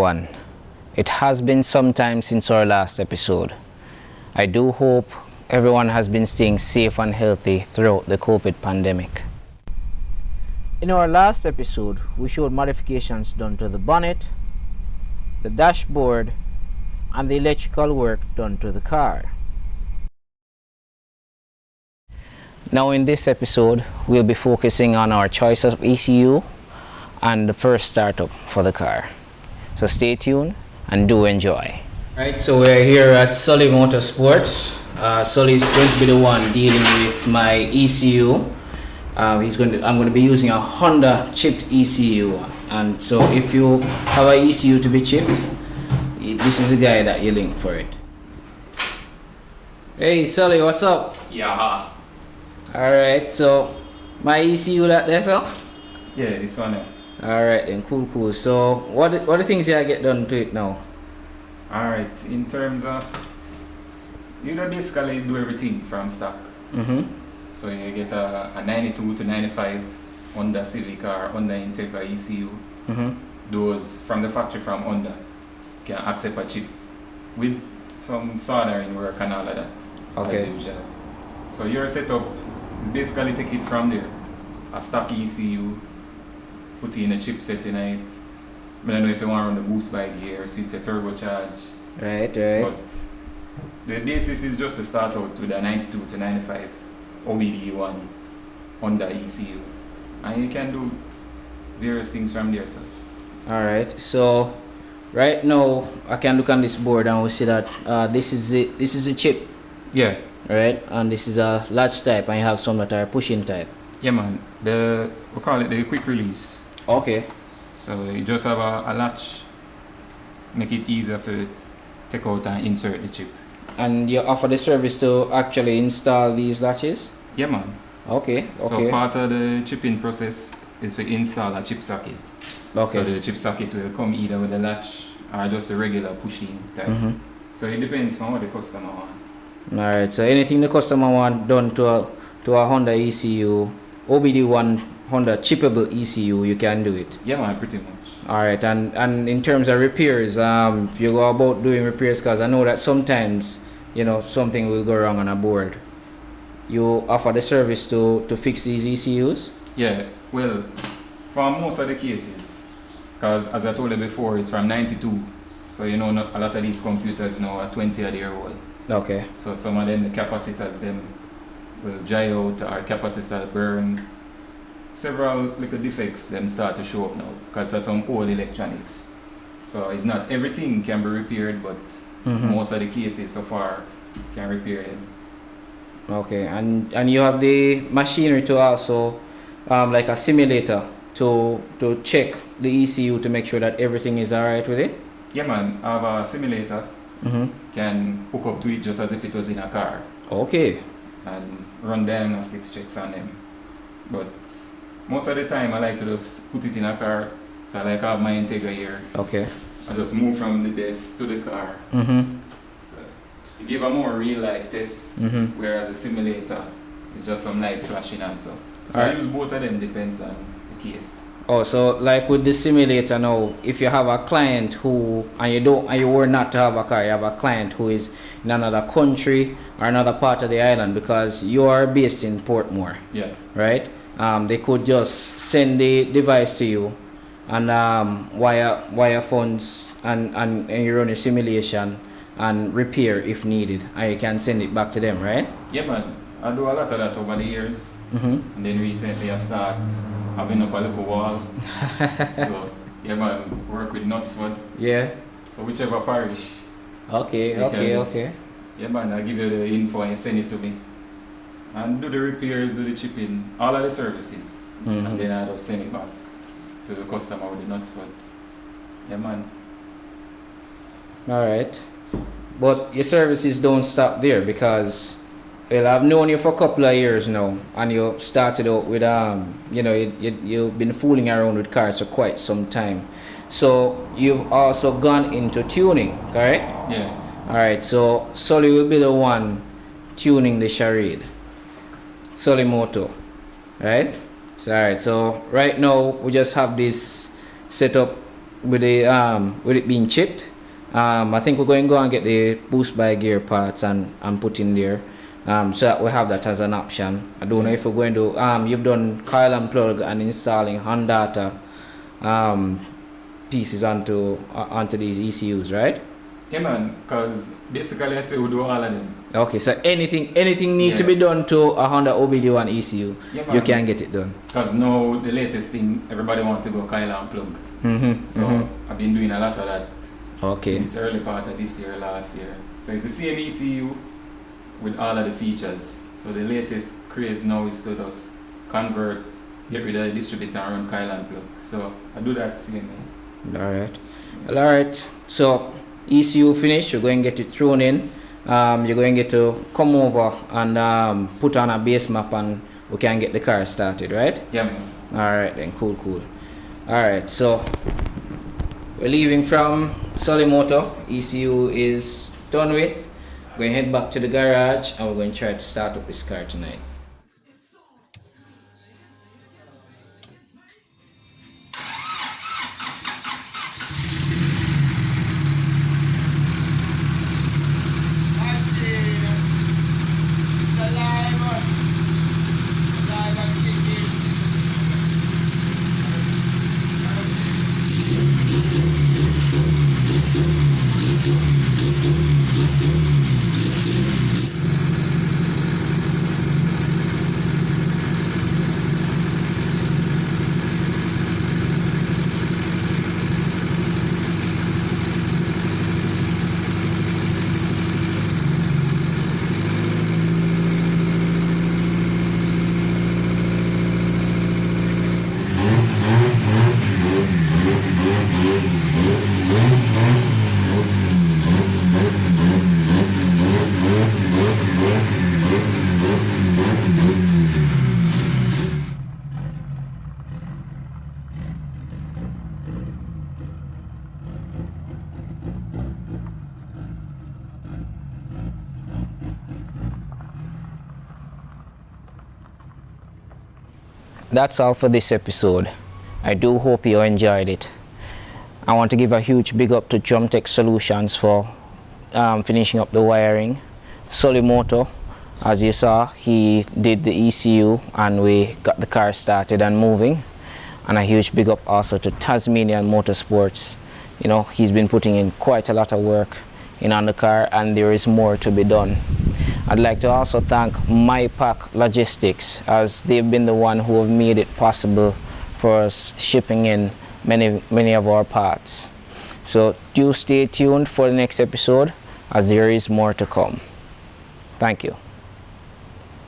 everyone. It has been some time since our last episode. I do hope everyone has been staying safe and healthy throughout the COVID pandemic. In our last episode, we showed modifications done to the bonnet, the dashboard, and the electrical work done to the car. Now in this episode, we'll be focusing on our choice of ECU and the first startup for the car. So stay tuned and do enjoy. Alright, so we're here at Sully Motorsports. Sully is going to be the one dealing with my ECU. I'm going to be using a Honda chipped ECU. And so if you have an ECU to be chipped, this is the guy that you link for it. Hey Sully, what's up? Yeah. Alright, so my ECU that there, so? Yeah, this one. Alright then, cool. So what are the things you get done to it now? Alright, in terms of, you know, basically do everything from stock. So you get a 92 to 95 Honda Civic or Honda Integra ECU. Those from the factory from Honda can accept a chip with some soldering work and all of that, as usual. So your setup is basically take it from there. A stock ECU, put in a chipset in it. I don't know if you want to run the boost by gear since it's a turbocharge. Right. But the basis is just to start out with a 92 to 95 OBD1 Honda ECU. And you can do various things from there, sir. Alright, so right now I can look on this board and we see that this is a chip. Yeah. Right, and this is a latch type and you have some that are pushing type. Yeah man, we call it the quick release. Okay. So you just have a latch, make it easier for take out and insert the chip. And you offer the service to actually install these latches? Yeah man. Okay. So part of the chipping process is to install a chip socket. Okay. So the chip socket will come either with a latch or just a regular pushing type. So it depends on what the customer wants. Alright, so anything the customer want done to a Honda ECU, OBD1 Honda chippable ECU, you can do it. Yeah man, pretty much. Alright, and in terms of repairs, you go about doing repairs because I know that sometimes, you know, something will go wrong on a board. You offer the service to fix these ECUs? Yeah, well, for most of the cases, because as I told you before, it's from 92, so you know a lot of these computers now are 20-year-old. Okay. So some of them, the capacitors, them will dry out or capacitors burn. Several little defects them start to show up now because of some old electronics. So it's not everything can be repaired, but most of the cases so far can repair them. Okay, and you have the machinery to also like a simulator to check the ECU to make sure that everything is alright with it? Yeah man, I have a simulator. Can hook up to it just as if it was in a car. Okay. And run diagnostics checks on them. But most of the time I like to just put it in a car. So I like have my Integra here. Okay. I just move from the desk to the car. So you give a more real life test, whereas a simulator is just some light flashing and so. So I use both of them, depends on the case. Oh, so like with the simulator now, if you have a client who and you were not to have a car, you have a client who is in another country or another part of the island because you are based in Portmore. Yeah. Right? They could just send the device to you and wire funds and you run a simulation and repair if needed, and you can send it back to them, right? Yeah man, I do a lot of that over the years. And then recently I start having up a little wall. So yeah man, work with Knutsford. Yeah. So whichever parish. Okay. Yeah man, I'll give you the info and send it to me. And do the repairs, do the chipping, all of the services. And then I'll send it back to the customer with the Knutsford. Yeah man. Alright. But your services don't stop there because, well, I've known you for a couple of years now, and you started out with you know, you've been fooling around with cars for quite some time. So you've also gone into tuning, correct? Yeah. Alright, so Sully will be the one tuning the Charade. Sully Moto, right? So alright, so right now we just have this set up with it being chipped. I think we're going to go and get the boost by gear parts and put in there, so that we have that as an option. I don't know if we're going to you've done coil and plug and installing Honda pieces onto these ECUs, right? Yeah, man, because basically I say we do all of them. Okay, so anything need to be done to a Honda OBD1 ECU, you can get it done. Because now the latest thing, everybody want to go coil and plug. So I've been doing a lot of that since early part of this year, last year. So it's the same ECU with all of the features. So the latest craze now is to just convert, get rid of the distributor and run coil and plug. So I do that same way. Alright. So ECU finished, you're going to get it thrown in. You're going to get to come over and put on a base map and we can get the car started, right? Yeah, man. Alright then, cool. Alright, so we're leaving from Solimoto. ECU is done with. We're going to head back to the garage and we're going to try to start up this car tonight. That's all for this episode. I do hope you enjoyed it. I want to give a huge big up to Drumtech Solutions for finishing up the wiring. Solimoto, as you saw, he did the ECU and we got the car started and moving. And a huge big up also to Tasmanian Motorsports. You know, he's been putting in quite a lot of work on the car and there is more to be done. I'd like to also thank MyPack Logistics, as they've been the one who have made it possible for us shipping in many of our parts. So do stay tuned for the next episode, as there is more to come. Thank you.